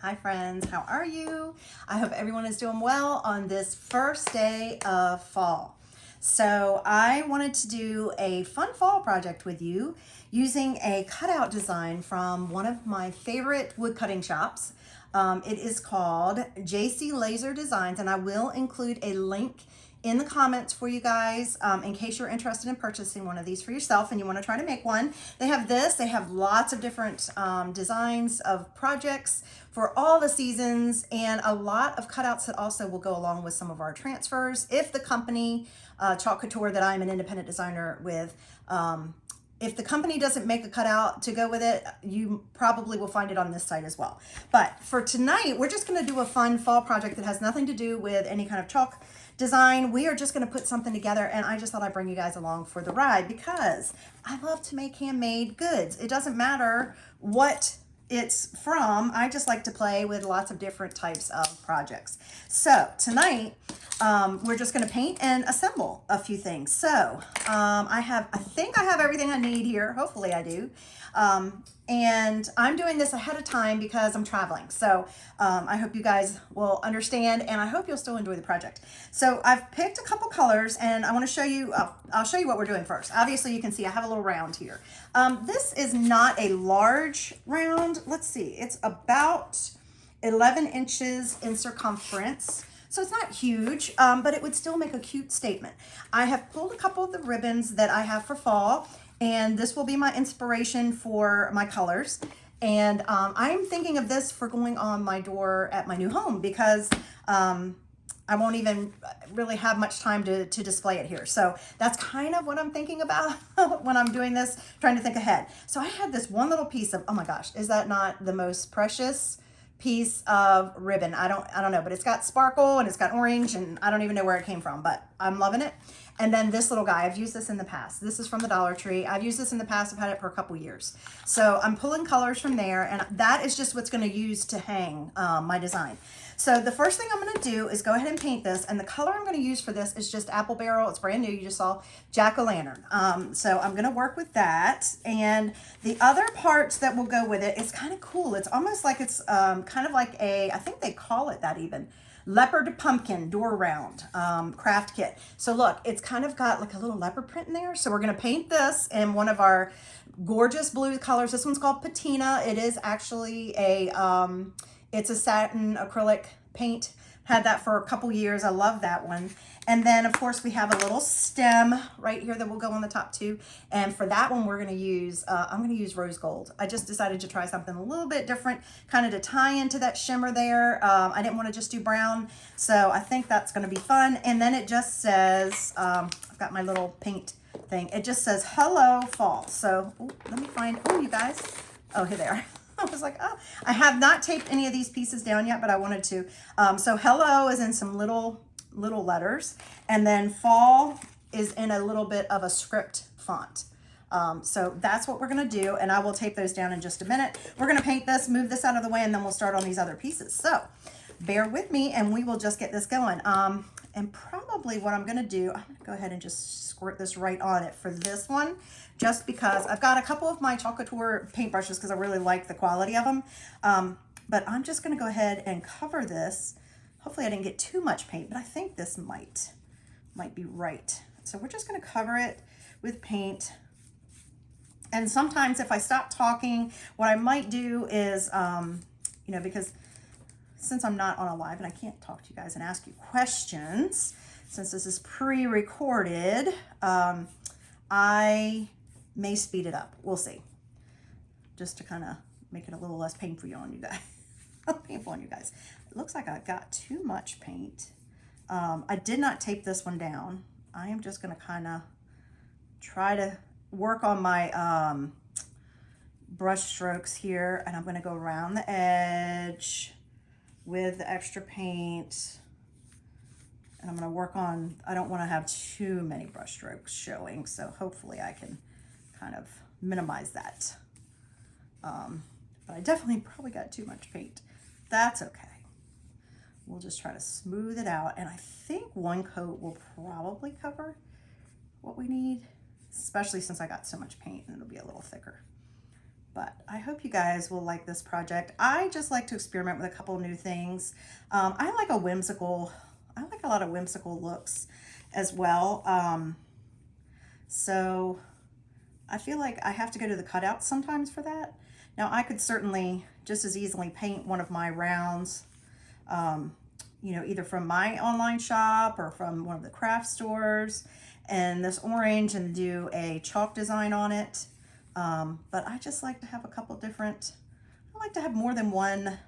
Hi friends, how are you? I hope everyone is doing well on this first day of fall. So I wanted to do a fun fall project with you using a cutout design from one of my favorite wood cutting shops. It is called JC Laser Designs, and I will include a link in the comments for you guys in case you're interested in purchasing one of these for yourself and you want to try to make one. They have lots of different designs of projects for all the seasons and a lot of cutouts that also will go along with some of our transfers. If the company, Chalk Couture, that I'm an independent designer with, if the company doesn't make a cutout to go with it, you probably will find it on this site as well. But for tonight, we're just going to do a fun fall project that has nothing to do with any kind of chalk design. We are just going to put something together, and I just thought I'd bring you guys along for the ride because I love to make handmade goods. It doesn't matter what it's from. I just like to play with lots of different types of projects. So tonight, we're just going to paint and assemble a few things. So I think I have everything I need here. Hopefully I do. And I'm doing this ahead of time because I'm traveling. So I hope you guys will understand, and I hope you'll still enjoy the project. So I've picked a couple colors, and I want to show you, I'll show you what we're doing first. Obviously you can see I have a little round here. This is not a large round. Let's see, it's about 11 inches in circumference. So it's not huge, but it would still make a cute statement. I have pulled a couple of the ribbons that I have for fall, and this will be my inspiration for my colors. And I'm thinking of this for going on my door at my new home because I won't even really have much time to display it here. So that's kind of what I'm thinking about when I'm doing this, trying to think ahead. So I had this one little piece of, oh my gosh, is that not the most precious piece of ribbon? I don't know, but it's got sparkle and it's got orange, and I don't even know where it came from, but I'm loving it. And then this little guy, I've used this in the past. This is from the Dollar Tree. I've used this in the past. I've had it for a couple years. So I'm pulling colors from there, and that is just what's going to use to hang my design. So the first thing I'm going to do is go ahead and paint this, and the color I'm going to use for this is just Apple Barrel. It's brand new. You just saw Jack-o'-lantern. So I'm going to work with that, and the other parts that will go with it is kind of cool. It's almost like it's kind of like a, I think they call it that even, leopard pumpkin door round craft kit. So look, it's kind of got like a little leopard print in there. So we're going to paint this in one of our gorgeous blue colors. This one's called Patina. It is actually a it's a satin acrylic paint. Had that for a couple years. I love that one. And then of course we have a little stem right here that will go on the top too. And for that one we're going to use, I'm going to use rose gold. I just decided to try something a little bit different, kind of to tie into that shimmer there. I didn't want to just do brown. So I think that's going to be fun. And then it just says, I've got my little paint thing. It just says, hello fall. So let me find, oh, you guys, oh, here they are. I was like, oh, I have not taped any of these pieces down yet, but I wanted to. So hello is in some little letters, and then fall is in a little bit of a script font. So that's what we're going to do, and I will tape those down in just a minute. We're going to paint this, move this out of the way, and then we'll start on these other pieces. So bear with me, and we will just get this going. And probably what I'm going to do, I'm going to go ahead and just squirt this right on it for this one, just because I've got a couple of my Chalk Couture paintbrushes because I really like the quality of them. But I'm just going to go ahead and cover this. Hopefully I didn't get too much paint, but I think this might be right. So we're just going to cover it with paint. And sometimes if I stop talking, what I might do is, you know, because since I'm not on a live and I can't talk to you guys and ask you questions, since this is pre-recorded, I may speed it up. We'll see. Just to kind of make it a little less painful on you guys. Painful on you guys. It looks like I got too much paint. I did not tape this one down. I am just going to kind of try to work on my brush strokes here, and I'm going to go around the edge with the extra paint, and I'm going to work on, I don't want to have too many brush strokes showing, so hopefully I can kind of minimize that. But I definitely probably got too much paint. That's okay. We'll just try to smooth it out, and I think one coat will probably cover what we need, especially since I got so much paint and it'll be a little thicker. But I hope you guys will like this project. I just like to experiment with a couple of new things. I like a lot of whimsical looks as well. So I feel like I have to go to the cutouts sometimes for that. Now I could certainly just as easily paint one of my rounds, you know, either from my online shop or from one of the craft stores, and this orange and do a chalk design on it. But I just like to have a couple different, I like to have more than one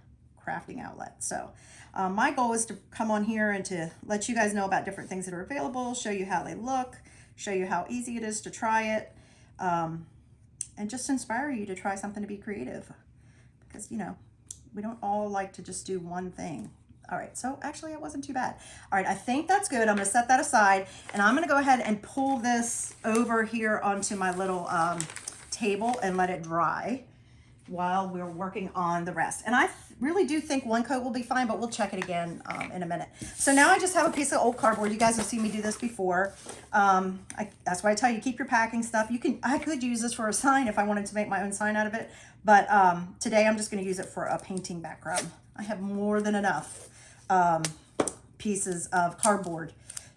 crafting outlet. So my goal is to come on here and to let you guys know about different things that are available, show you how they look, show you how easy it is to try it, and just inspire you to try something to be creative, because, you know, we don't all like to just do one thing. All right, so actually it wasn't too bad. All right, I think that's good. I'm gonna set that aside, and I'm gonna go ahead and pull this over here onto my little table and let it dry while we're working on the rest. And I really do think one coat will be fine, but we'll check it again in a minute. So now I just have a piece of old cardboard. You guys have seen me do this before. That's why I tell you, keep your packing stuff. I could use this for a sign if I wanted to make my own sign out of it, but today I'm just gonna use it for a painting background. I have more than enough pieces of cardboard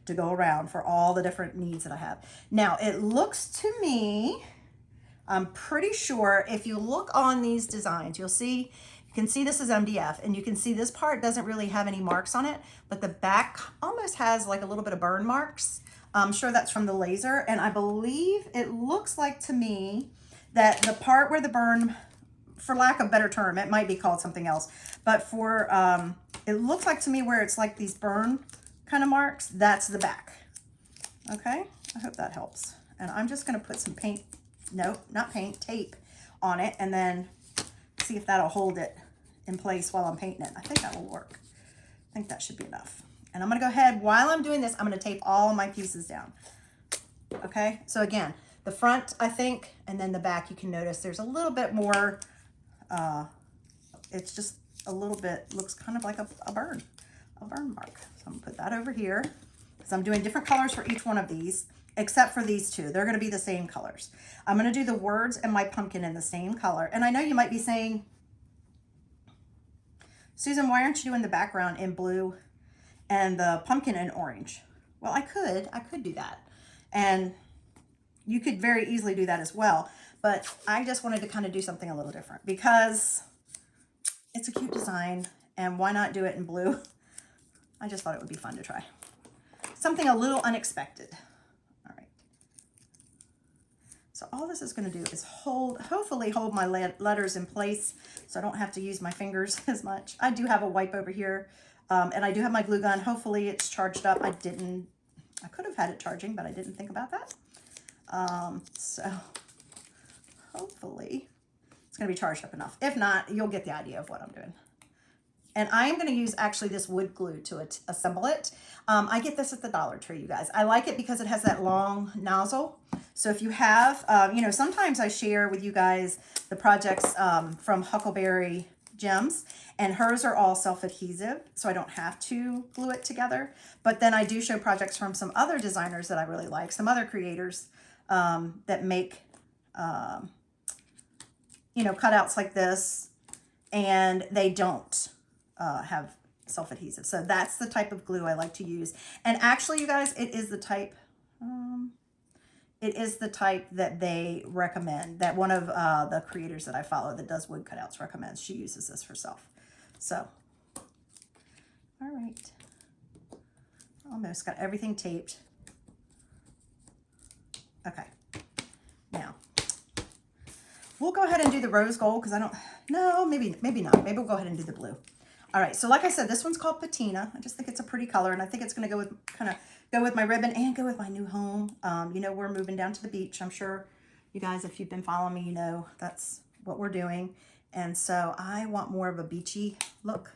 to go around for all the different needs that I have. Now it looks to me, I'm pretty sure if you look on these designs, you can see this is MDF, and you can see this part doesn't really have any marks on it, but the back almost has like a little bit of burn marks. I'm sure that's from the laser, and I believe it looks like to me that the part where the burn, for lack of a better term, it might be called something else, but for, it looks like to me where it's like these burn kind of marks, that's the back. Okay, I hope that helps. And I'm just gonna put some paint, no, not paint, tape on it, and then see if that'll hold it in place while I'm painting it. I think that will work. I think that should be enough. And I'm gonna go ahead, while I'm doing this, I'm gonna tape all my pieces down. Okay, so again, the front, I think, and then the back, you can notice there's a little bit more, it's just a little bit, looks kind of like a burn mark. So I'm gonna put that over here. So I'm doing different colors for each one of these, except for these two. They're gonna be the same colors. I'm gonna do the words and my pumpkin in the same color. And I know you might be saying, Susan, why aren't you doing the background in blue and the pumpkin in orange? Well, I could do that. And you could very easily do that as well. But I just wanted to kind of do something a little different because it's a cute design, and why not do it in blue? I just thought it would be fun to try. Something a little unexpected. All right. So all this is going to do is hopefully hold my letters in place so I don't have to use my fingers as much. I do have a wipe over here, and I do have my glue gun. Hopefully it's charged up. I could have had it charging, but I didn't think about that. So hopefully it's going to be charged up enough. If not, you'll get the idea of what I'm doing. And I am going to use actually this wood glue to assemble it. I get this at the Dollar Tree, you guys. I like it because it has that long nozzle. So if you have, you know, sometimes I share with you guys the projects from Huckleberry Gems, and hers are all self-adhesive, so I don't have to glue it together. But then I do show projects from some other designers that I really like, some other creators that make, you know, cutouts like this, and they don't have self-adhesive. So that's the type of glue I like to use. And actually, you guys, it is the type that they recommend, that one of the creators that I follow that does wood cutouts recommends. She uses this herself. So, all right. Almost got everything taped. Okay. Now, we'll go ahead and do the rose gold because maybe not. Maybe we'll go ahead and do the blue. All right, so like I said, this one's called Patina. I just think it's a pretty color, and I think it's going to go with my ribbon and go with my new home. You know, we're moving down to the beach. I'm sure you guys, if you've been following me, you know that's what we're doing. And so I want more of a beachy look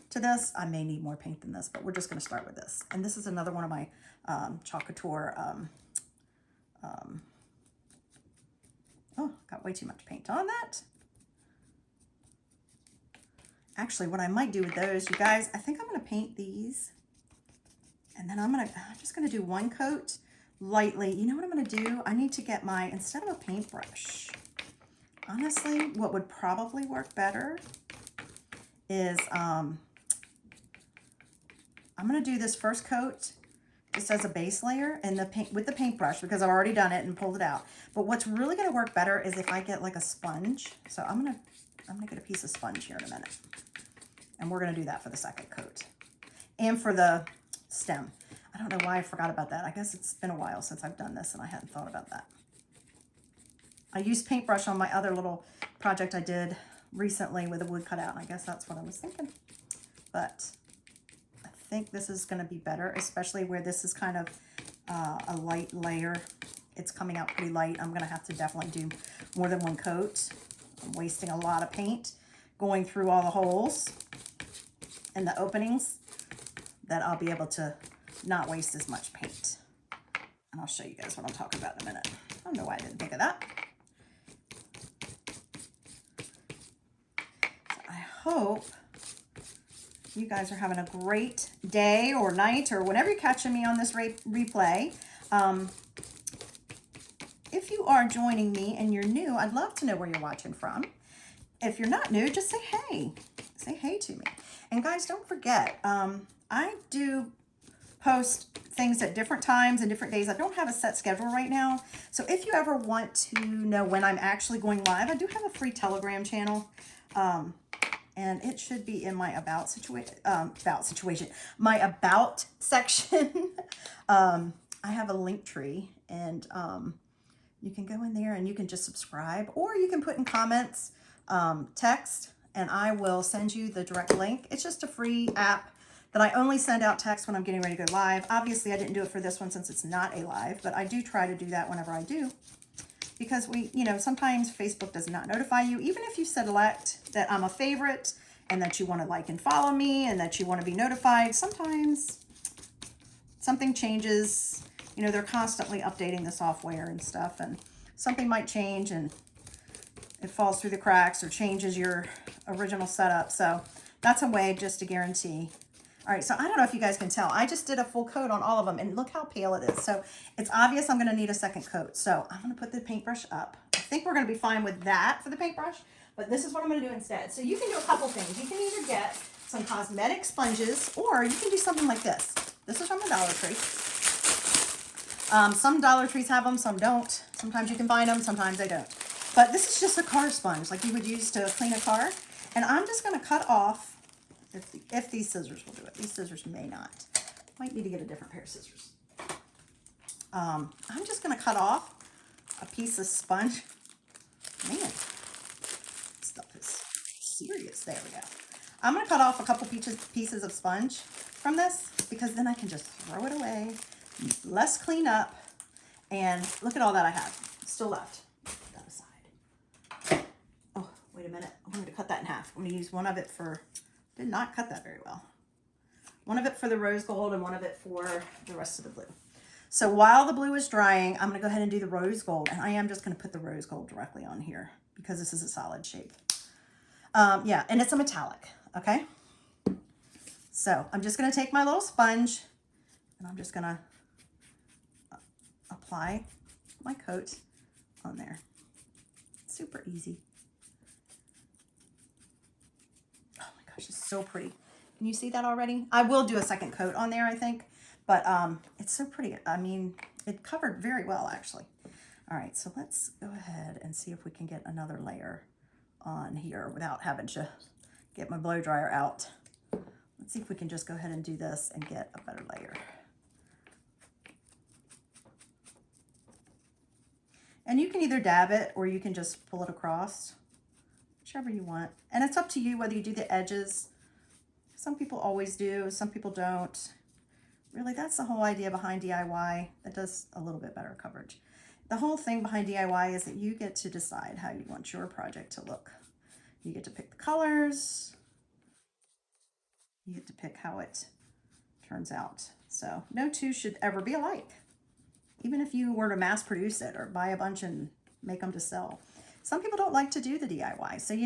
to this. I may need more paint than this, but we're just going to start with this. And this is another one of my chalk couture. Oh, got way too much paint on that. Actually, what I might do with those, you guys, I think I'm going to paint these. And then I'm just going to do one coat lightly. You know what I'm going to do? I need to get instead of a paintbrush, Honestly, what would probably work better is I'm going to do this first coat just as a base layer and the paint with the paintbrush because I've already done it and pulled it out. But what's really going to work better is if I get like a sponge. So I'm going to get a piece of sponge here in a minute. And we're going to do that for the second coat and for the stem. I don't know why I forgot about that. I guess it's been a while since I've done this and I hadn't thought about that. I used paintbrush on my other little project I did recently with a wood cutout. I guess that's what I was thinking. But I think this is going to be better, especially where this is kind of a light layer. It's coming out pretty light. I'm going to have to definitely do more than one coat. I'm wasting a lot of paint going through all the holes and the openings that I'll be able to not waste as much paint. And I'll show you guys what I'm talking about in a minute. I don't know why I didn't think of that. So I hope you guys are having a great day or night or whenever you're catching me on this replay. If you are joining me and you're new, I'd love to know where you're watching from. If you're not new, just say hey. Say hey to me. And guys, don't forget, I do post things at different times and different days. I don't have a set schedule right now. So if you ever want to know when I'm actually going live, I do have a free Telegram channel. And it should be in my about situation, my about section. I have a link tree and you can go in there and you can just subscribe, or you can put in comments, text, and I will send you the direct link. It's just a free app that I only send out text when I'm getting ready to go live. Obviously, I didn't do it for this one since it's not a live, but I do try to do that whenever I do. Because sometimes Facebook does not notify you, even if you select that I'm a favorite and that you want to like and follow me and that you want to be notified. Sometimes something changes. They're constantly updating the software and stuff, and something might change and it falls through the cracks or changes your original setup. So that's a way just to guarantee. All right, so I don't know if you guys can tell. I just did a full coat on all of them, and look how pale it is. So it's obvious I'm going to need a second coat. So I'm going to put the paintbrush up. I think we're going to be fine with that for the paintbrush, but this is what I'm going to do instead. So you can do a couple things. You can either get some cosmetic sponges, or you can do something like this. This is from the Dollar Tree. Some Dollar Trees have them, some don't. Sometimes you can find them, sometimes they don't. But this is just a car sponge, like you would use to clean a car. And I'm just going to cut off, if these scissors will do it. These scissors may not. Might need to get a different pair of scissors. I'm just going to cut off a piece of sponge. Man, stuff is serious. There we go. I'm going to cut off a couple pieces of sponge from this, because then I can just throw it away. Less cleanup, and look at all that I have still left. Put that aside. Oh, wait a minute. I'm going to cut that in half. I'm going to use one of it for, did not cut that very well. One of it for the rose gold and one of it for the rest of the blue. So while the blue is drying, I'm going to go ahead and do the rose gold, and I am just going to put the rose gold directly on here because this is a solid shape. Yeah, and it's a metallic, okay? So I'm just going to take my little sponge and I'm just going to apply my coat on there. Super easy. Oh my gosh, it's so pretty. Can you see that already? I will do a second coat on there, I think, but it's so pretty. I mean, it covered very well, actually. All right, so let's go ahead and see if we can get another layer on here without having to get my blow dryer out. Let's see if we can just go ahead and do this and get a better layer. And you can either dab it or you can just pull it across, whichever you want. And it's up to you whether you do the edges. Some people always do, some people don't. Really, that's the whole idea behind DIY. That does a little bit better coverage. The whole thing behind DIY is that you get to decide how you want your project to look. You get to pick the colors. You get to pick how it turns out. So no two should ever be alike. Even if you were to mass produce it or buy a bunch and make them to sell. Some people don't like to do the DIY. So,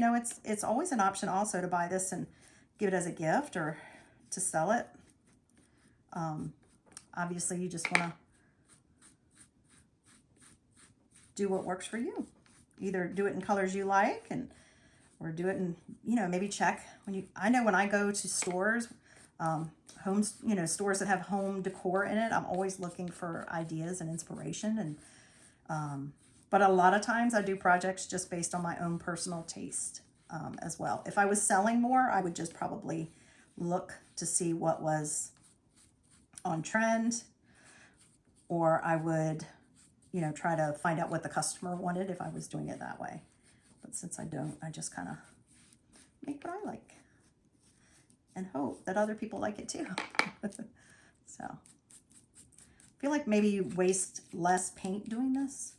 it's always an option also to buy this and give it as a gift or to sell it. Obviously, you just want to do what works for you. either do it in colors you like or do it in, maybe check I know when I go to stores, homes, stores that have home decor in it, I'm always looking for ideas and inspiration. But a lot of times I do projects just based on my own personal taste, as well. If I was selling more, I would just probably look to see what was on trend, or I would, try to find out what the customer wanted if I was doing it that way. But since I don't, I just kind of make what I like and hope that other people like it too. So I feel like maybe you waste less paint doing this.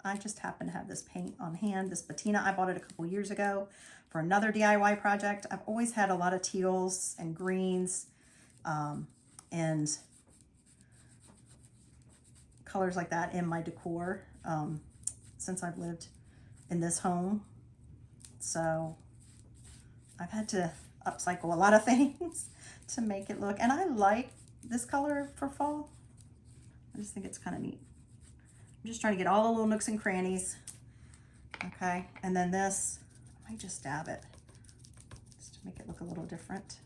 I just happen to have this paint on hand, this patina. I bought it a couple years ago for another DIY project. I've always had a lot of teals and greens, and colors like that in my decor, since I've lived in this home. So I've had to upcycle a lot of things to make it look, and I like this color for fall. I just think it's kind of neat. I'm just trying to get all the little nooks and crannies. Okay, and then this, I might just dab it just to make it look a little different.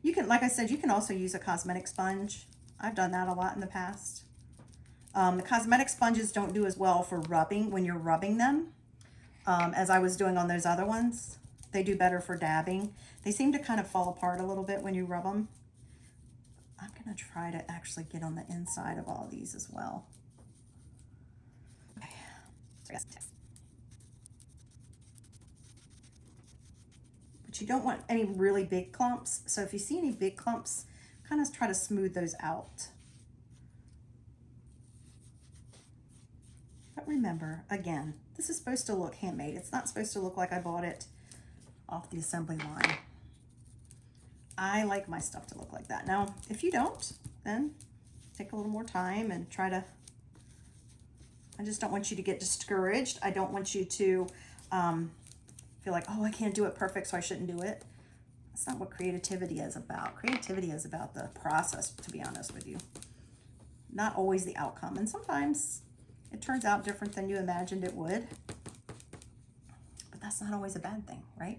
You can, like I said, you can also use a cosmetic sponge. I've done that a lot in the past. The cosmetic sponges don't do as well for rubbing when you're rubbing them, as I was doing on those other ones. They do better for dabbing. They seem to kind of fall apart a little bit when you rub them. I'm going to try to actually get on the inside of all these as well. Okay. So yes. But you don't want any really big clumps. So if you see any big clumps, kind of try to smooth those out. But remember, again, this is supposed to look handmade. It's not supposed to look like I bought it off the assembly line. I like my stuff to look like that. Now, if you don't, then take a little more time and try to, I just don't want you to get discouraged. I don't want you to feel like, oh, I can't do it perfect, so I shouldn't do it. That's not what creativity is about. Creativity is about the process, to be honest with you. Not always the outcome. And sometimes it turns out different than you imagined it would. But that's not always a bad thing, right?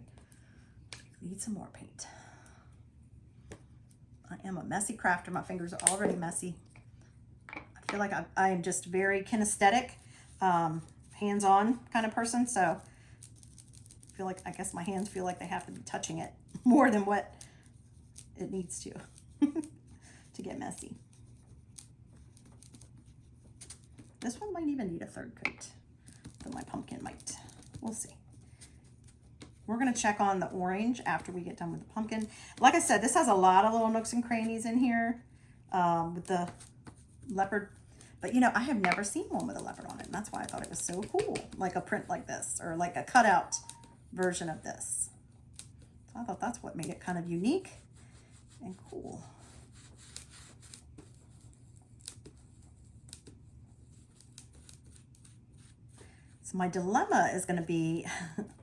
Need some more paint. I am a messy crafter. My fingers are already messy. I feel like I am just very kinesthetic, hands-on kind of person. So I feel like, I guess my hands feel like they have to be touching it more than what it needs to to get messy. This one might even need a third coat, though my pumpkin might. We'll see. We're going to check on the orange after we get done with the pumpkin. Like I said, this has a lot of little nooks and crannies in here, with the leopard. But, I have never seen one with a leopard on it, and that's why I thought it was so cool, like a print like this, or like a cutout version of this. So I thought that's what made it kind of unique and cool. So my dilemma is going to be,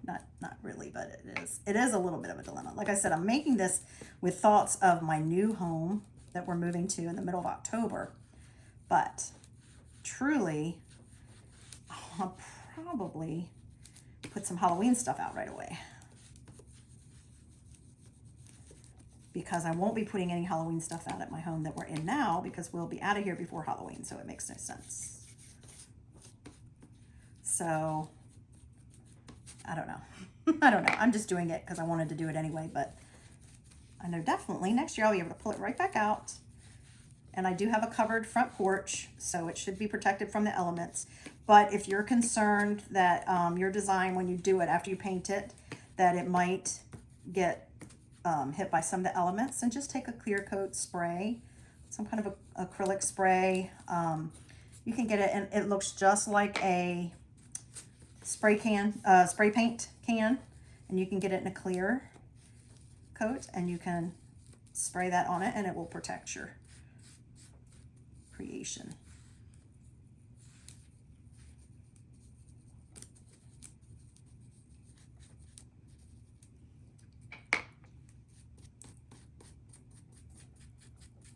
not really, but it is a little bit of a dilemma. Like I said, I'm making this with thoughts of my new home that we're moving to in the middle of October. But truly, I'll probably put some Halloween stuff out right away, because I won't be putting any Halloween stuff out at my home that we're in now, because we'll be out of here before Halloween, so it makes no sense. So, I don't know. I don't know. I'm just doing it because I wanted to do it anyway, but I know definitely next year I'll be able to pull it right back out. And I do have a covered front porch, so it should be protected from the elements. But if you're concerned that your design, when you do it, after you paint it, that it might get hit by some of the elements, then just take a clear coat spray, some kind of a acrylic spray. You can get it, and it looks just like a spray paint can, and you can get it in a clear coat, and you can spray that on it, and it will protect your creation.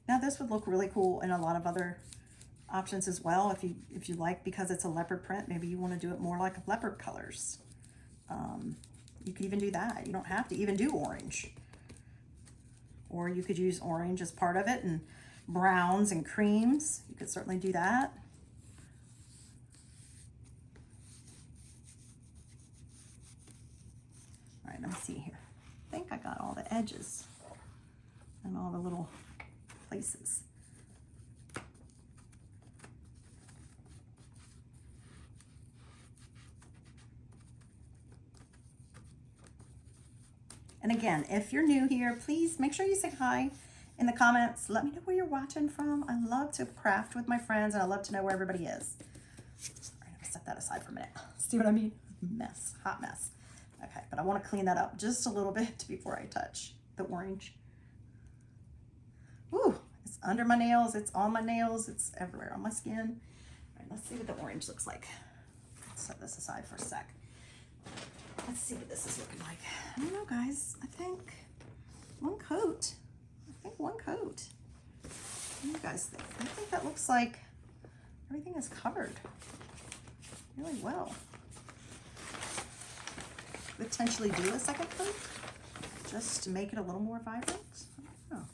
Now this would look really cool in a lot of other options as well. If you like, because it's a leopard print, maybe you want to do it more like leopard colors. You could even do that. You don't have to even do orange. Or you could use orange as part of it, and browns and creams. You could certainly do that. All right, let me see here. I think I got all the edges and all the little places. And again, if you're new here, please make sure you say hi in the comments. Let me know where you're watching from. I love to craft with my friends, and I love to know where everybody is. All right, I'll set that aside for a minute. See what I mean? Mess, hot mess. Okay, but I want to clean that up just a little bit before I touch the orange. Ooh, it's under my nails, it's on my nails, it's everywhere on my skin. All right, let's see what the orange looks like. Let's set this aside for a sec. Let's see what this is looking like. I don't know, guys. I think one coat. What do you guys think? I think that looks like everything is covered really well. Potentially do a second coat just to make it a little more vibrant. I don't know.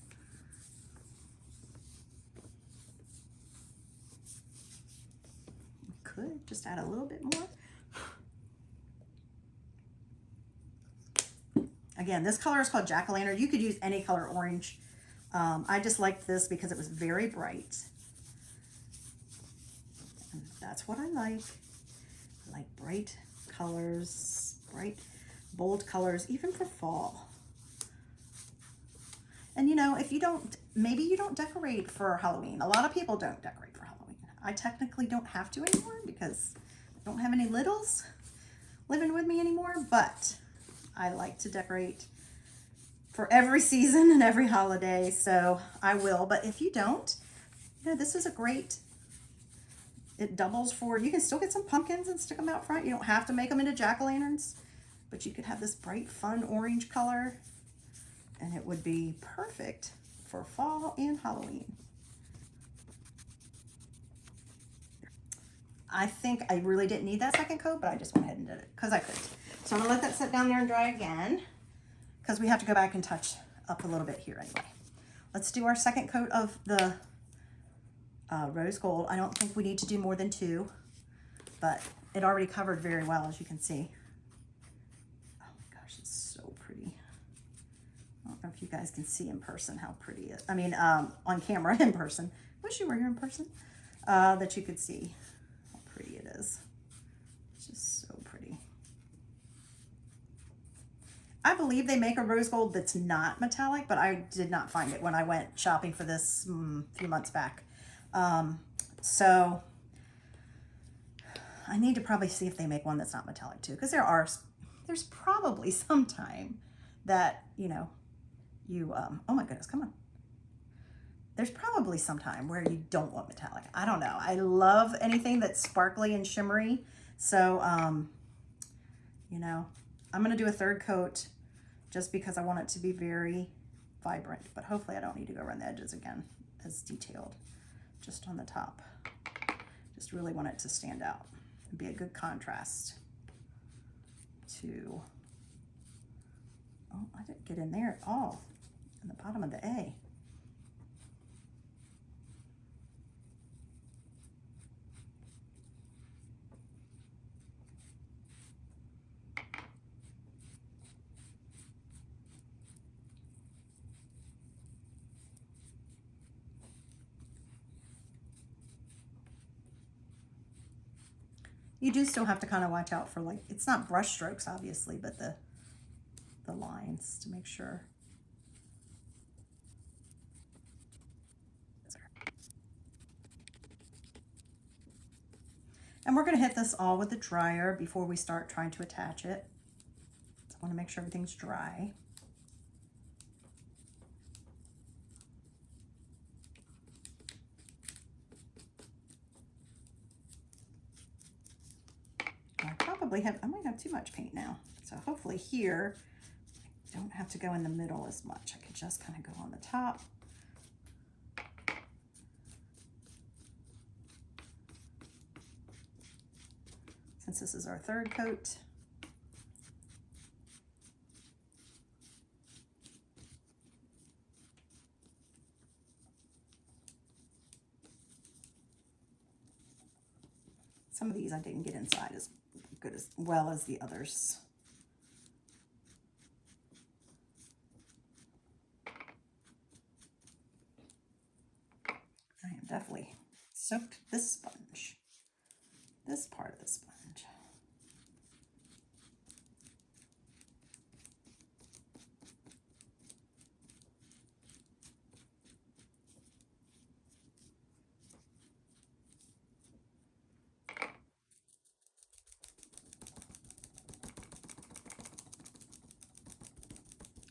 Could just add a little bit more. Again, this color is called Jack-o'-lantern. You could use any color orange. I just liked this because it was very bright. And that's what I like. I like bright colors, bright, bold colors, even for fall. And you know, if you don't, maybe you don't decorate for Halloween. A lot of people don't decorate for Halloween. I technically don't have to anymore because I don't have any littles living with me anymore, but I like to decorate for every season and every holiday, so I will. But if you don't, you know, this is a great, it doubles for, you can still get some pumpkins and stick them out front. You don't have to make them into jack-o'-lanterns, but you could have this bright, fun orange color, and it would be perfect for fall and Halloween. I think I really didn't need that second coat, but I just went ahead and did it because I could. So I'm gonna let that sit down there and dry again because we have to go back and touch up a little bit here anyway. Let's do our second coat of the rose gold. I don't think we need to do more than 2, but it already covered very well, as you can see. Oh my gosh, it's so pretty. I don't know if you guys can see in person how pretty it is. I mean, on camera in person. Wish you were here in person, that you could see how pretty it is. It's just so pretty. I believe they make a rose gold that's not metallic, but I did not find it when I went shopping for this a few months back. So I need to probably see if they make one that's not metallic too, because there's probably some time that, you know, you, oh my goodness, come on. There's probably some time where you don't want metallic. I don't know. I love anything that's sparkly and shimmery. So, you know, I'm going to do a third coat just because I want it to be very vibrant, but hopefully I don't need to go around the edges again as detailed, just on the top. Just really want it to stand out and be a good contrast to, oh, I didn't get in there at all, in the bottom of the A. You do still have to kind of watch out for, like, it's not brush strokes obviously, but the lines to make sure. And we're going to hit this all with the dryer before we start trying to attach it. So I want to make sure everything's dry. I might have too much paint now. So hopefully here, I don't have to go in the middle as much. I can just kind of go on the top. since this is our third coat. Some of these I didn't get inside as good as well as the others. I am definitely soaked this sponge, this part of the sponge.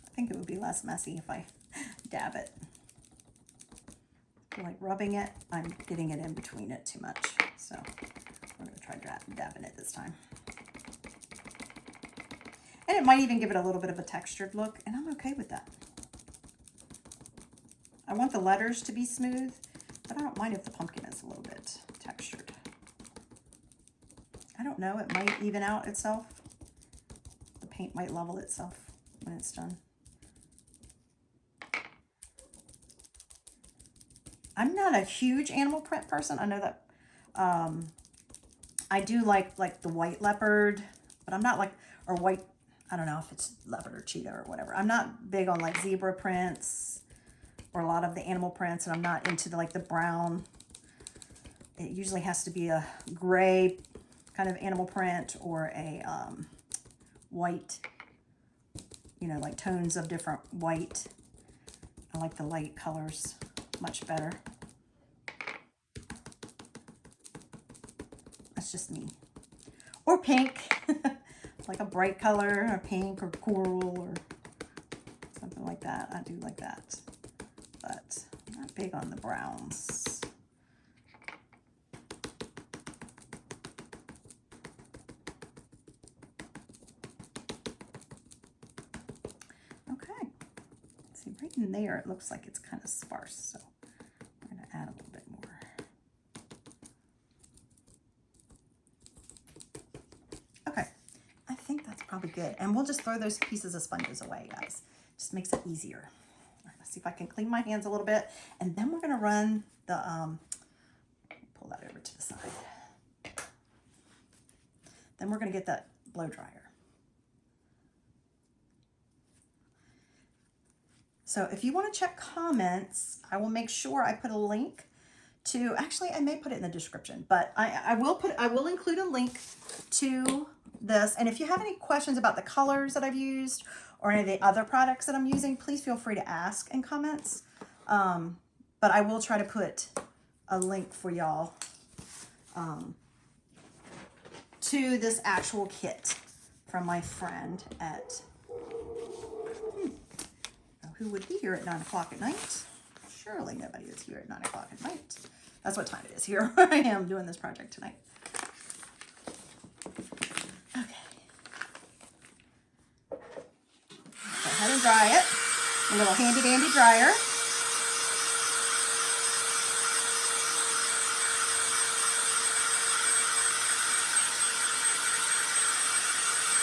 I think it would be less messy if I dab it. I feel like rubbing it, I'm getting it in between it too much. So I'm going to try dabbing it this time. And it might even give it a little bit of a textured look, and I'm okay with that. I want the letters to be smooth, but I don't mind if the pumpkin is a little bit textured. I don't know, it might even out itself. The paint might level itself when it's done. I'm not a huge animal print person. I know that I do like the white leopard, but I'm not like, or white, I don't know if it's leopard or cheetah or whatever. I'm not big on like zebra prints or a lot of the animal prints, and I'm not into the brown. It usually has to be a gray kind of animal print or a white, you know, like tones of different white. I like the light colors much better. That's just me. Or pink, like a bright color, or pink or coral or something like that. I do like that, but I'm not big on the browns. Okay, see right in there, it looks like it's kind of sparse, so I'm going to add a little bit more. Okay, I think that's probably good. And we'll just throw those pieces of sponges away, guys. Just makes it easier. All right, let's see if I can clean my hands a little bit. And then we're going to run the, pull that over to the side. Then we're going to get that blow dryer. So if you want to check comments, I will make sure I put a link to, actually I may put it in the description, but I will include a link to this. And if you have any questions about the colors that I've used or any of the other products that I'm using, please feel free to ask in comments. But I will try to put a link for y'all to this actual kit from my friend at who would be here at 9 o'clock at night. Surely nobody is here at 9 o'clock at night. That's what time it is here. I am doing this project tonight. Okay. Go ahead and dry it. A little handy dandy dryer.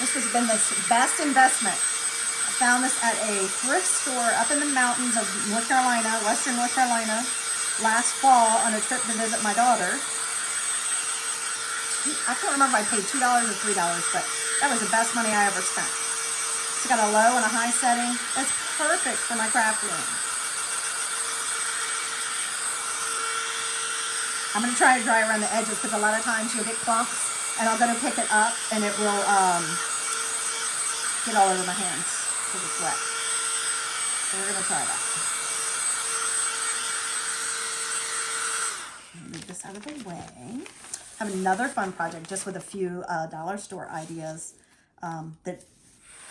This has been the best investment. I found this at a thrift store up in the mountains of North Carolina, western North Carolina, last fall on a trip to visit my daughter. I can't remember if I paid $2 or $3, but that was the best money I ever spent. It's got a low and a high setting. It's perfect for my craft room. I'm going to try to dry around the edges because a lot of times you'll get clumps, and I'm going to pick it up and it will get all over my hands because it's wet. So we're going to try that. Move this out of the way. Have another fun project just with a few dollar store ideas that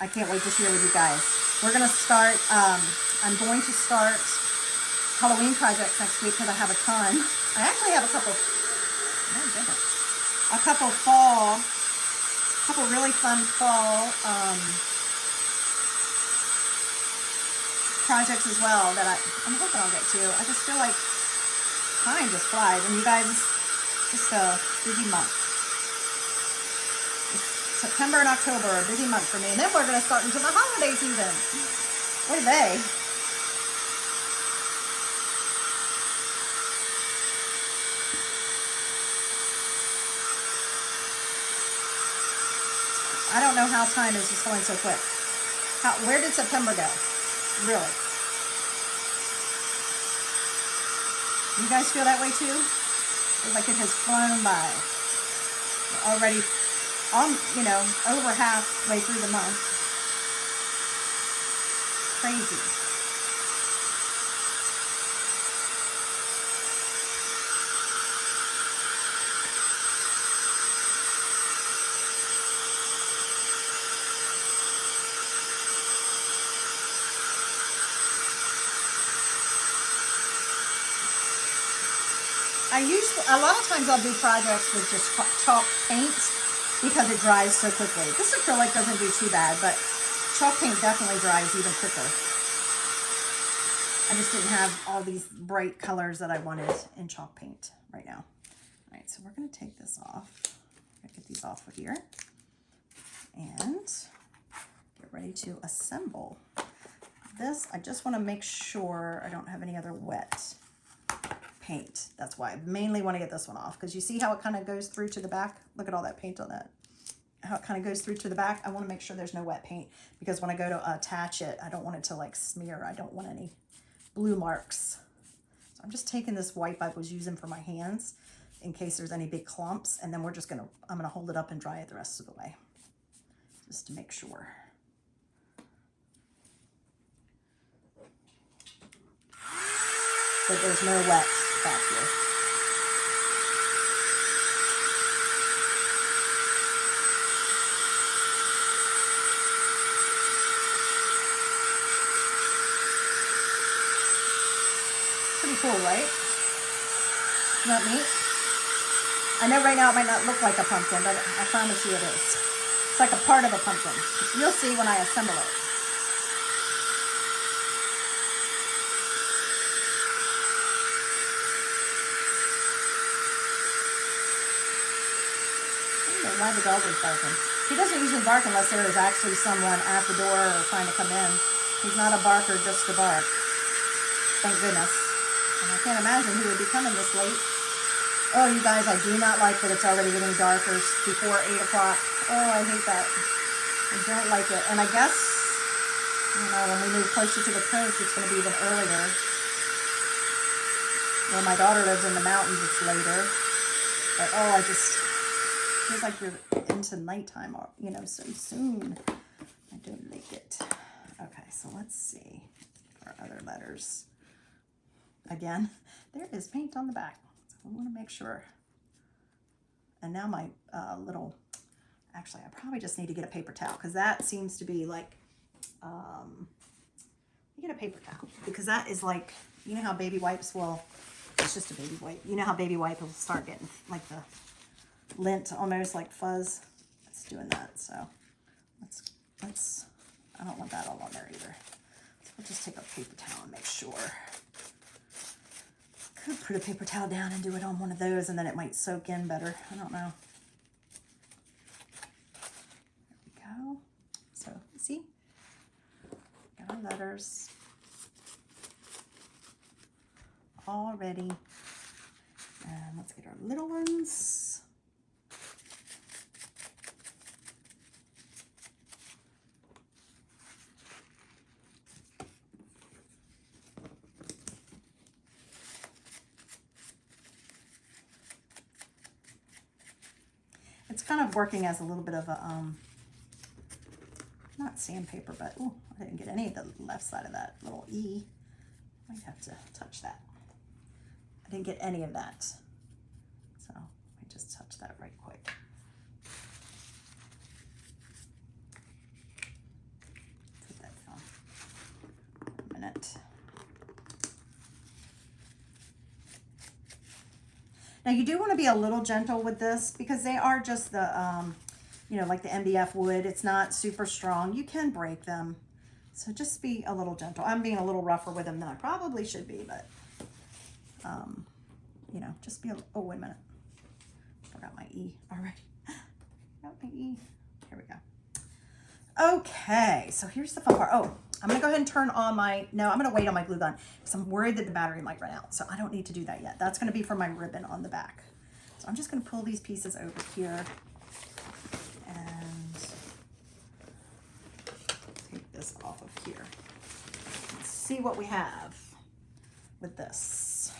I can't wait to share with you guys. We're going to start, I'm going to start Halloween projects next week because I have a ton. I actually have a couple, oh goodness, a couple really fun fall projects as well that I'm hoping I'll get to. I just feel like time just flies, and you guys, just a busy month. September and October are busy months for me, and then we're going to start into the holiday season. What are they? I don't know how time is just going so quick. Where did September go? Really? You guys feel that way too? Feels like it has flown by. We're already, over halfway through the month. Crazy. A lot of times I'll do projects with just chalk paint because it dries so quickly. This acrylic doesn't do too bad, but chalk paint definitely dries even quicker. I just didn't have all these bright colors that I wanted in chalk paint right now. All right, so we're going to take this off. I'm going to get these off of here and get ready to assemble. This, I just want to make sure I don't have any other wet paint. That's why I mainly want to get this one off, because you see how it kind of goes through to the back. Look at all that paint on that, how it kind of goes through to the back. I want to make sure there's no wet paint, because when I go to attach it, I don't want it to like smear. I don't want any blue marks. So I'm just taking this wipe I was using for my hands in case there's any big clumps, and then I'm gonna hold it up and dry it the rest of the way just to make sure. That there's no wet back here. Pretty cool, right? Isn't that neat? I know right now it might not look like a pumpkin, but I promise you it is. It's like a part of a pumpkin. You'll see when I assemble it. Why the dog is barking. He doesn't usually bark unless there is actually someone at the door or trying to come in. He's not a barker just to bark. Thank goodness. And I can't imagine he would be coming this late. Oh, you guys, I do not like that it's already getting darker before 8 o'clock. Oh, I hate that. I don't like it. And I guess, when we move closer to the coast, it's going to be even earlier. Where my daughter lives in the mountains, it's later. But, feels like you're into nighttime, so soon. I don't like it. Okay, so let's see our other letters. Again, there is paint on the back, so I want to make sure. And now my actually, I probably just need to get a paper towel, because that seems to be like, get a paper towel, because that is like, you know how baby wipes will, it's just a baby wipe. You know how baby wipe will start getting like the lint, almost like fuzz. It's doing that, so let's I don't want that all on there either. So we'll just take a paper towel and make sure. Could put a paper towel down and do it on one of those, and then it might soak in better. I don't know. There we go. So see, got our letters all ready, and let's get our little ones. It's kind of working as a little bit of a, not sandpaper, but, oh, I didn't get any of the left side of that little E. I might have to touch that. I didn't get any of that. So let me just touch that right quick. Put that down a minute. Now you do want to be a little gentle with this, because they are just the, like the MDF wood. It's not super strong. You can break them. So just be a little gentle. I'm being a little rougher with them than I probably should be, but, just be oh, wait a minute. Forgot my E already. Forgot my E. Here we go. Okay, so here's the fun part. Oh, I'm gonna go ahead and turn on my, no, I'm gonna wait on my glue gun because I'm worried that the battery might run out. So I don't need to do that yet. That's gonna be for my ribbon on the back. So I'm just gonna pull these pieces over here and take this off of here. Let's see what we have with this.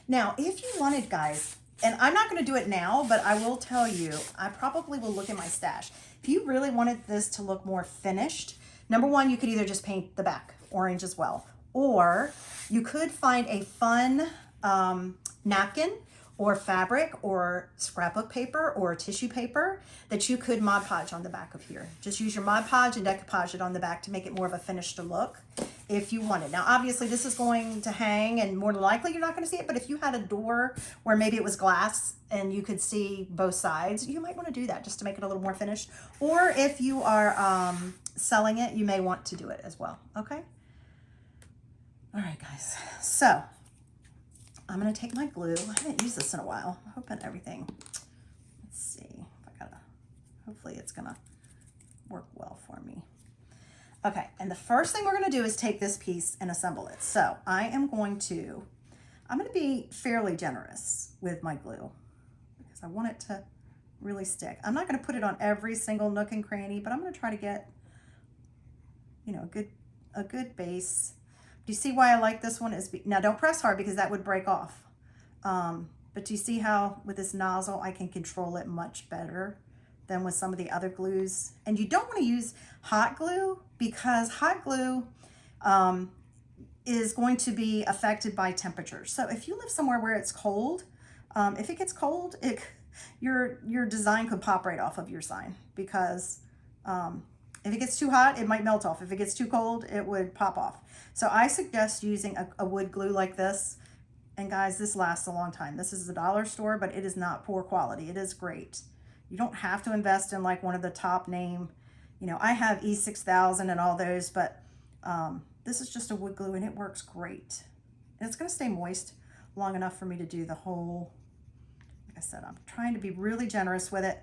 Now, if you wanted, guys, and I'm not going to do it now, but I will tell you, I probably will look in my stash. If you really wanted this to look more finished, number one, you could either just paint the back orange as well, or you could find a fun napkin or fabric or scrapbook paper or tissue paper that you could Mod Podge on the back of here. Just use your Mod Podge and decoupage it on the back to make it more of a finished look if you wanted. Now, obviously this is going to hang and more than likely you're not going to see it, but if you had a door where maybe it was glass and you could see both sides, you might want to do that just to make it a little more finished. Or if you are selling it, you may want to do it as well. Okay. All right, guys. So I'm going to take my glue. I haven't used this in a while. I'm hoping everything, let's see if I gotta, hopefully it's going to work well for me. Okay, and the first thing we're going to do is take this piece and assemble it. So I'm going to be fairly generous with my glue because I want it to really stick. I'm not going to put it on every single nook and cranny, but I'm going to try to get, you know, a good base. Do you see why I like this one? Now don't press hard because that would break off. But do you see how with this nozzle I can control it much better than with some of the other glues? And you don't want to use hot glue because hot glue is going to be affected by temperature. So if you live somewhere where it's cold, if it gets cold, your design could pop right off of your sign because if it gets too hot, it might melt off. If it gets too cold, it would pop off. So I suggest using a wood glue like this. And guys, this lasts a long time. This is a dollar store, but it is not poor quality. It is great. You don't have to invest in like one of the top name, you know, I have E6000 and all those, but this is just a wood glue and it works great. And it's gonna stay moist long enough for me to do the whole, like I said, I'm trying to be really generous with it.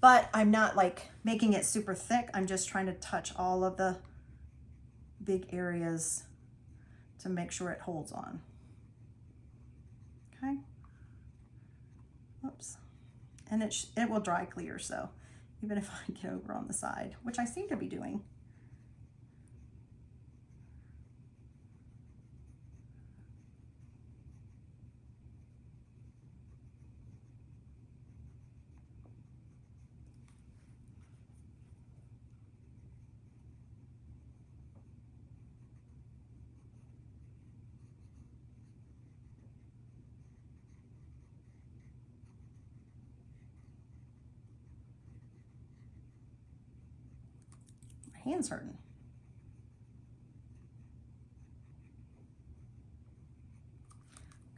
But I'm not like making it super thick. I'm just trying to touch all of the big areas to make sure it holds on. Okay. Oops. And it will dry clear. So even if I get over on the side, which I seem to be doing. Hands hurting.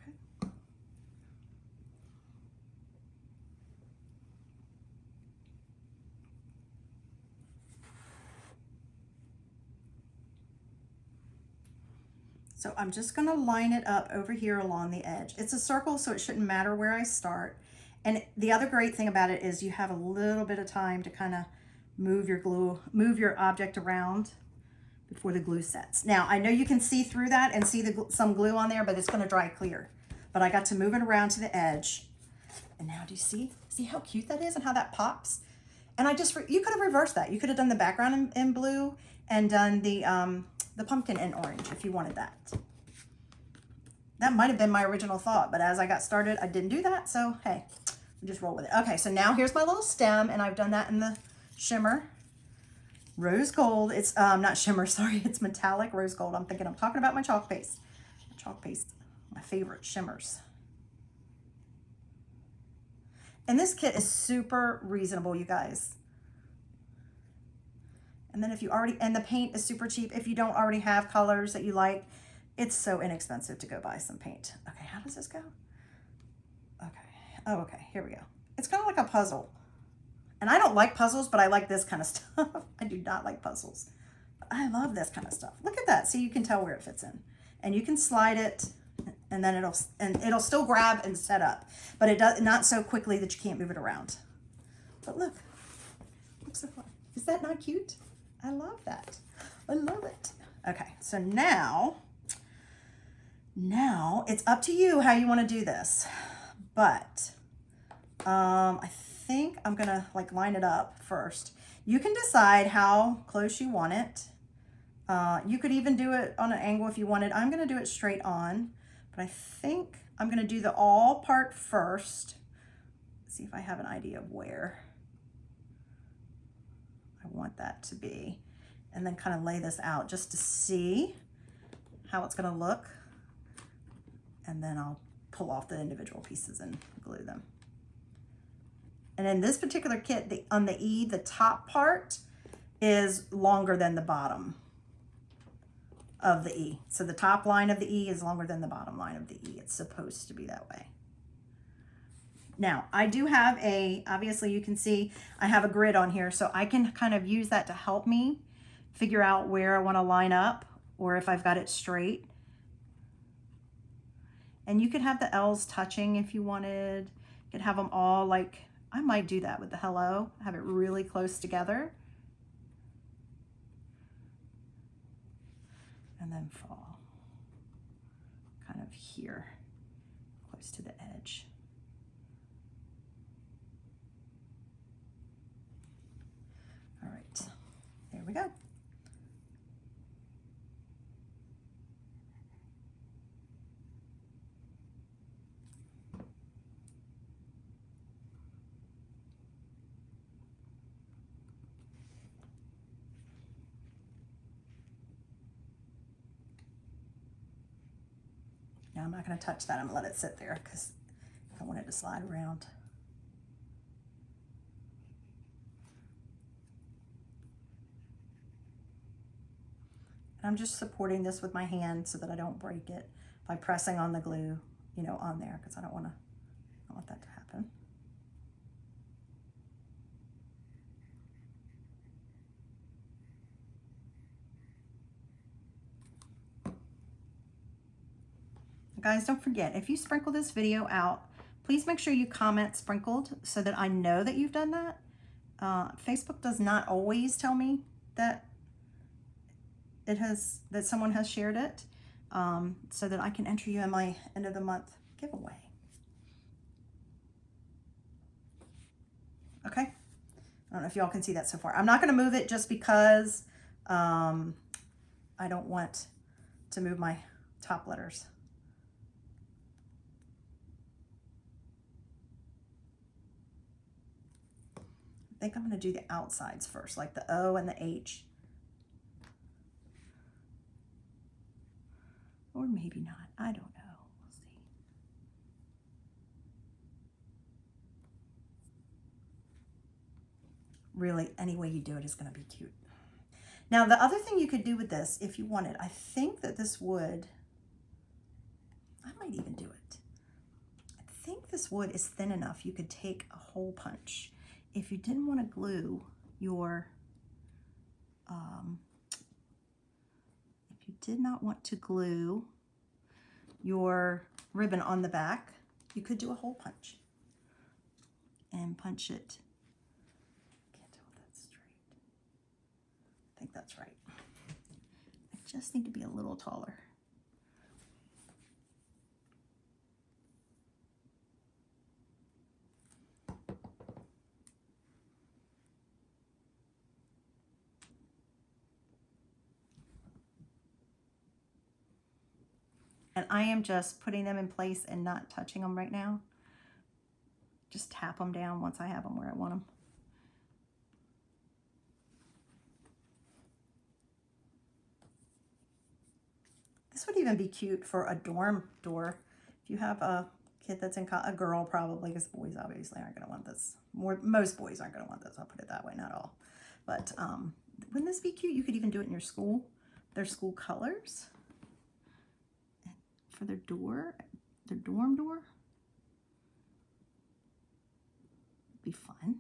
Okay. So I'm just going to line it up over here along the edge. It's a circle, so it shouldn't matter where I start. And the other great thing about it is you have a little bit of time to kind of move your object around before the glue sets. Now, I know you can see through that and see some glue on there, but it's going to dry clear. But I got to move it around to the edge. And now do you see how cute that is and how that pops? And you could have reversed that. You could have done the background in blue and done the pumpkin in orange if you wanted that. That might have been my original thought, but as I got started, I didn't do that. So, hey, just roll with it. Okay, so now here's my little stem, and I've done that in the shimmer rose gold. It's not shimmer, sorry, it's metallic rose gold. I'm talking about my chalk paste. My favorite shimmers. And this kit is super reasonable, you guys. And then and the paint is super cheap. If you don't already have colors that you like, it's so inexpensive to go buy some paint. Okay, how does this go? Okay, oh, okay, here we go. It's kind of like a puzzle. And I don't like puzzles, but I like this kind of stuff. I do not like puzzles, but I love this kind of stuff. Look at that. See, you can tell where it fits in. And you can slide it and then it'll still grab and set up, but it does not so quickly that you can't move it around. But look so far. Is that not cute? I love that. I love it. Okay, so now it's up to you how you want to do this, but I think I'm gonna like line it up first. You can decide how close you want it. You could even do it on an angle if you wanted. I'm gonna do it straight on, but I think I'm gonna do the all part first. Let's see if I have an idea of where I want that to be, and then kind of lay this out just to see how it's gonna look. And then I'll pull off the individual pieces and glue them. And in this particular kit, on the E, the top part is longer than the bottom of the E. So the top line of the E is longer than the bottom line of the E. It's supposed to be that way. Now, I do have obviously you can see I have a grid on here, so I can kind of use that to help me figure out where I want to line up or if I've got it straight. And you could have the L's touching if you wanted. You could have them all like, I might do that with the hello, have it really close together. And then fall kind of here, close to the edge. All right, there we go. Now I'm not going to touch that. I'm going to let it sit there because I want it to slide around. And I'm just supporting this with my hand so that I don't break it by pressing on the glue, you know, on there, because I don't want that to happen. Guys, don't forget, if you sprinkle this video out, please make sure you comment sprinkled so that I know that you've done that. Facebook does not always tell me that that someone has shared it, so that I can enter you in my end of the month giveaway. Okay, I don't know if y'all can see that so far. I'm not going to move it just because I don't want to move my top letters. I think I'm going to do the outsides first, like the O and the H. Or maybe not. I don't know. We'll see. Really, any way you do it is going to be cute. Now, the other thing you could do with this, if you wanted, I think that this wood, I might even do it. I think this wood is thin enough you could take a hole punch. If you didn't want to glue your, if you did not want to glue your ribbon on the back, you could do a hole punch and punch it. Can't tell if that's straight. I think that's right. I just need to be a little taller. And I am just putting them in place and not touching them right now. Just tap them down once I have them where I want them. This would even be cute for a dorm door. If you have a kid that's in a girl probably, because boys obviously aren't going to want this. Most boys aren't going to want this. I'll put it that way, not all. But wouldn't this be cute? You could even do it in your school. Their school colors. For their door, their dorm door. It'd be fun.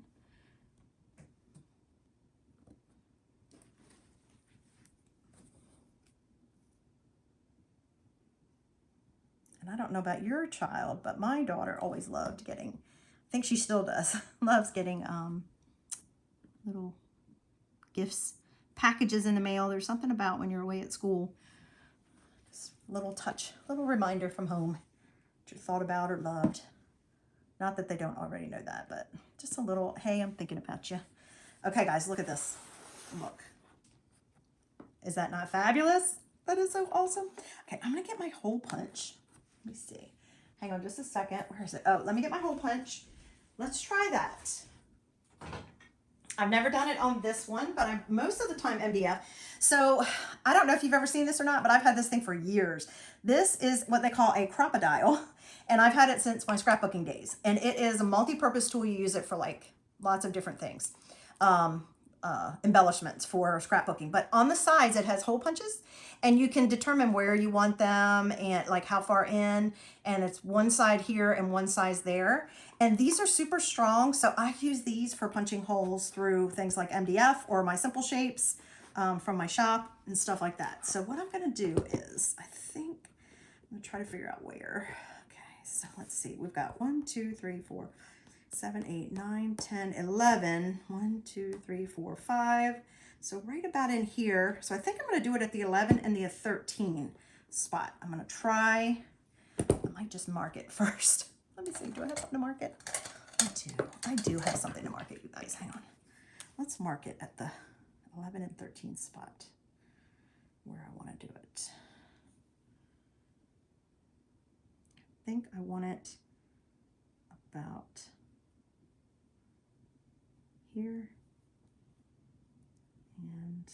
And I don't know about your child, but my daughter always loved getting, I think she still does, loves getting little gifts, packages in the mail. There's something about when you're away at school, this little touch, little reminder from home that you thought about or loved. Not that they don't already know that, but just a little, hey, I'm thinking about you. Okay, guys, look at this. Look. Is that not fabulous? That is so awesome. Okay, I'm going to get my hole punch. Let me see. Hang on just a second. Where is it? Oh, let me get my hole punch. Let's try that. I've never done it on this one, but I'm most of the time MDF. So I don't know if you've ever seen this or not, but I've had this thing for years. This is what they call a crocodile, and I've had it since my scrapbooking days. And it is a multi-purpose tool. You use it for like lots of different things. Embellishments for scrapbooking, but on the sides it has hole punches, and you can determine where you want them and like how far in, and it's one side here and one size there, and these are super strong, so I use these for punching holes through things like MDF or my simple shapes from my shop and stuff like that. So what I'm going to do is I think I'm going to try to figure out where. Okay, so let's see, we've got 1 2 3 4 7 8 9 10 11 1 2 3 4 5, so right about in here. So I think I'm going to do it at the 11 and the 13 spot. I'm going to try, I might just mark it first. Let me see, do I have something to mark it? I do have something to mark it, you guys. Hang on, let's mark it at the 11 and 13 spot where I want to do it. I think I want it about here, and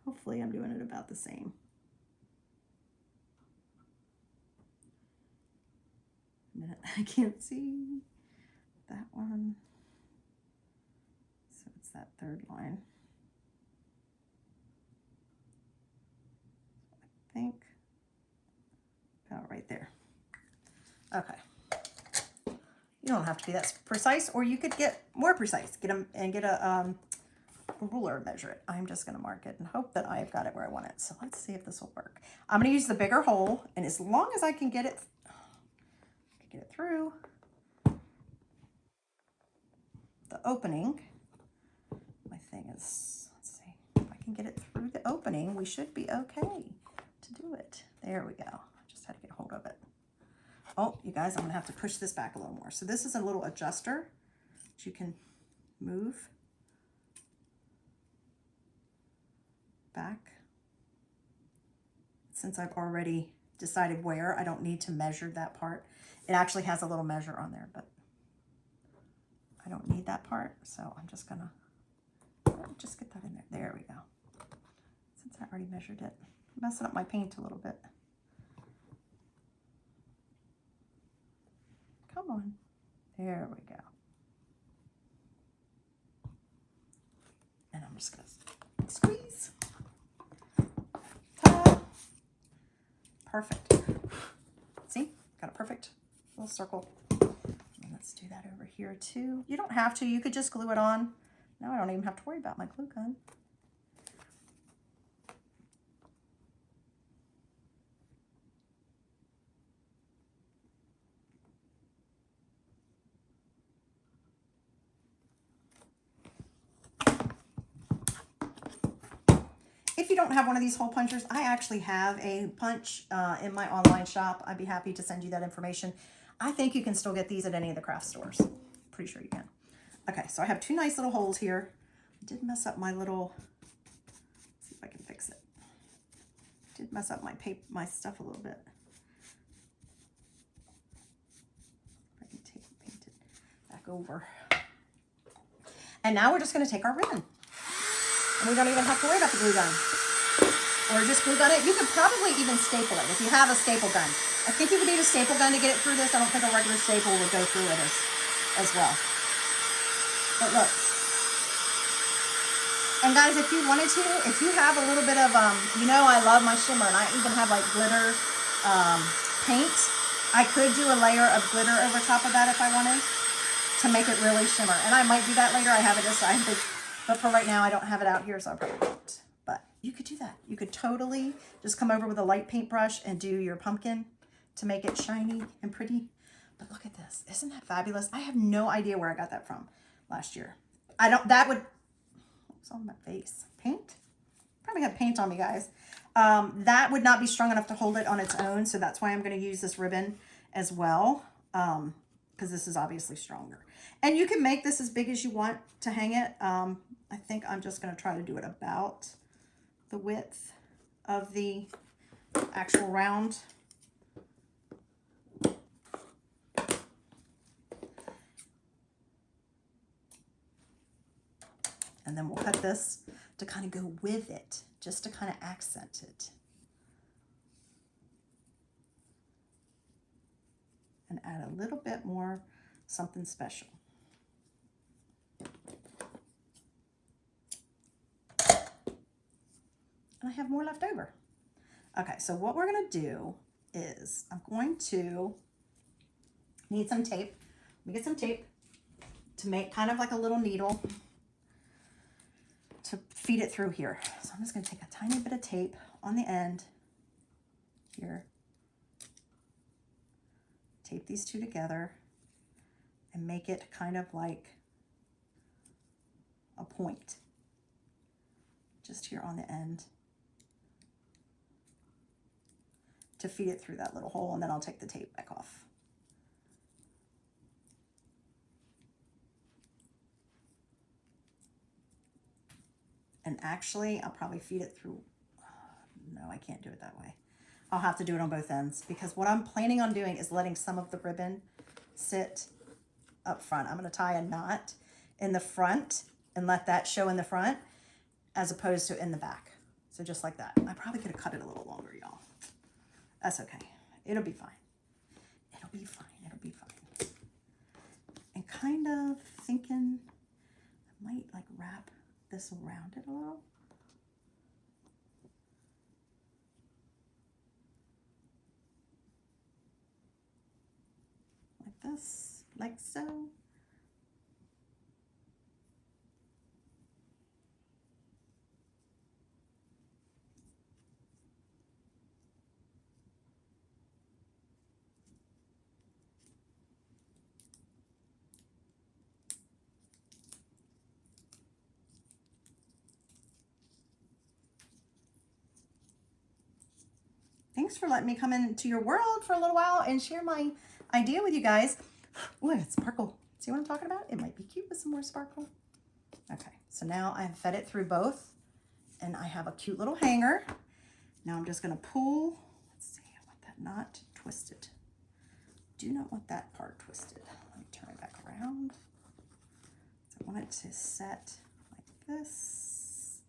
hopefully I'm doing it about the same. A minute, I can't see that one. So it's that third line. I think about right there. Okay. You don't have to be that precise, or you could get more precise. Get them and get a ruler and measure it. I'm just going to mark it and hope that I've got it where I want it. So let's see if this will work. I'm going to use the bigger hole, and as long as I can get it through the opening, my thing is, let's see, if I can get it through the opening, we should be okay to do it. There we go. I just had to get a hold of it. Oh, you guys, I'm going to have to push this back a little more. So this is a little adjuster that you can move back. Since I've already decided where, I don't need to measure that part. It actually has a little measure on there, but I don't need that part. So I'm just going to just get that in there. There we go. Since I already measured it, I'm messing up my paint a little bit. Come on. There we go. And I'm just going to squeeze. Ta-da. Perfect. See? Got a perfect little circle. And let's do that over here too. You don't have to. You could just glue it on. Now I don't even have to worry about my glue gun. If you don't have one of these hole punchers, I actually have a punch in my online shop. I'd be happy to send you that information. I think you can still get these at any of the craft stores. Pretty sure you can. Okay, so I have two nice little holes here. I did mess up my little, let's see if I can fix it. I did mess up my my stuff a little bit. If I can paint it back over. And now we're just going to take our ribbon. And we don't even have to worry about the glue gun. Or just glue gun it. You could probably even staple it if you have a staple gun. I think you would need a staple gun to get it through this. I don't think a regular staple would go through it as well. But look. And guys, if you wanted to, if you have a little bit of, you know, I love my shimmer, and I even have like glitter paint. I could do a layer of glitter over top of that if I wanted to make it really shimmer. And I might do that later. I have it decided. But for right now, I don't have it out here, so I probably won't. But you could do that. You could totally just come over with a light paintbrush and do your pumpkin to make it shiny and pretty. But look at this. Isn't that fabulous? I have no idea where I got that from last year. What's on my face? Paint? Probably have paint on me, guys. That would not be strong enough to hold it on its own, so that's why I'm going to use this ribbon as well, because this is obviously stronger. And you can make this as big as you want to hang it. I think I'm just going to try to do it about the width of the actual round. And then we'll cut this to kind of go with it, just to kind of accent it. And add a little bit more something special. And I have more left over. Okay, so what we're gonna do is I'm going to need some tape. Let me get some tape to make kind of like a little needle to feed it through here. So I'm just gonna take a tiny bit of tape on the end here. Tape these two together and make it kind of like a point just here on the end to feed it through that little hole, and then I'll take the tape back off. And actually, I'll probably feed it through, no, I can't do it that way. I'll have to do it on both ends, because what I'm planning on doing is letting some of the ribbon sit up front. I'm going to tie a knot in the front and let that show in the front as opposed to in the back. So just like that. I probably could have cut it a little longer, y'all. That's okay. It'll be fine. It'll be fine. It'll be fine. And kind of thinking I might like wrap this around it a little. Like this, like so. Thanks for letting me come into your world for a little while and share my idea with you guys. Ooh, it's sparkle. See what I'm talking about? It might be cute with some more sparkle. Okay, so now I've fed it through both and I have a cute little hanger. Now I'm just gonna pull, let's see, I want that knot twisted. Do not want that part twisted. Let me turn it back around. So I want it to set like this.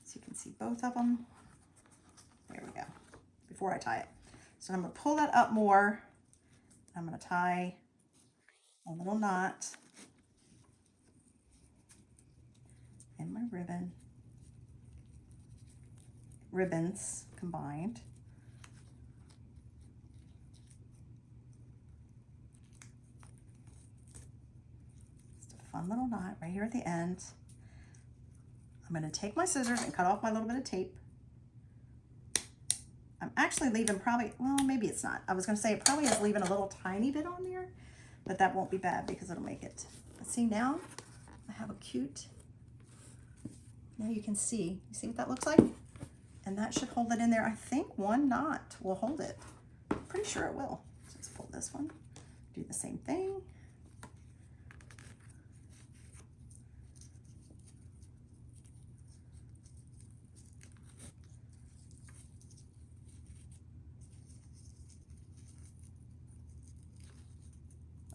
So you can see both of them. There we go. Before I tie it. So I'm going to pull that up more. I'm going to tie a little knot in my ribbons combined. Just a fun little knot right here at the end. I'm going to take my scissors and cut off my little bit of tape. I'm actually leaving probably, well, maybe it's not. I was going to say it probably is leaving a little tiny bit on there, but that won't be bad because it'll make it. But see, now I have a cute, now you can see. You see what that looks like? And that should hold it in there. I think one knot will hold it. I'm pretty sure it will. So let's pull this one, do the same thing.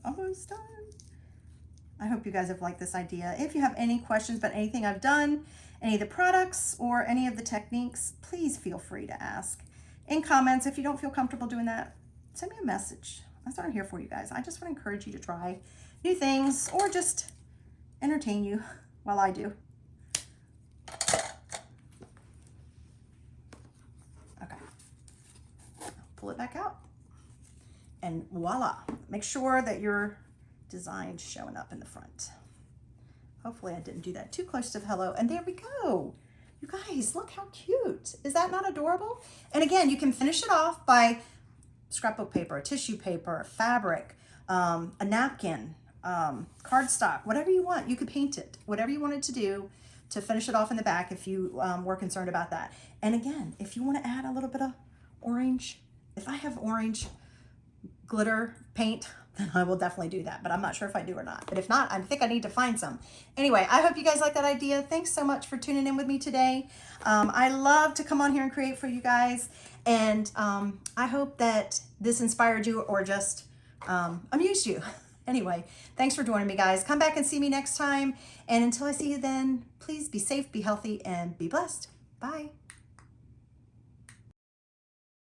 Almost done. I hope you guys have liked this idea. If you have any questions about anything I've done, any of the products or any of the techniques, please feel free to ask in comments. If you don't feel comfortable doing that, send me a message. That's what I'm here for, you guys. I just want to encourage you to try new things or just entertain you while I do. Okay, I'll pull it back out. And voila, make sure that your design's showing up in the front. Hopefully I didn't do that too close to the hello. And there we go. You guys, look how cute. Is that not adorable? And again, you can finish it off by scrapbook paper, tissue paper, fabric, a napkin, cardstock, whatever you want. You could paint it, whatever you wanted to do to finish it off in the back if you were concerned about that. And again, if you want to add a little bit of orange, if I have orange glitter paint, then I will definitely do that, but I'm not sure if I do or not. But if not, I think I need to find some. Anyway, I hope you guys like that idea. Thanks so much for tuning in with me today. I love to come on here and create for you guys, and I hope that this inspired you or just amused you. Anyway, thanks for joining me, guys. Come back and see me next time, and until I see you then, please be safe, be healthy, and be blessed. Bye.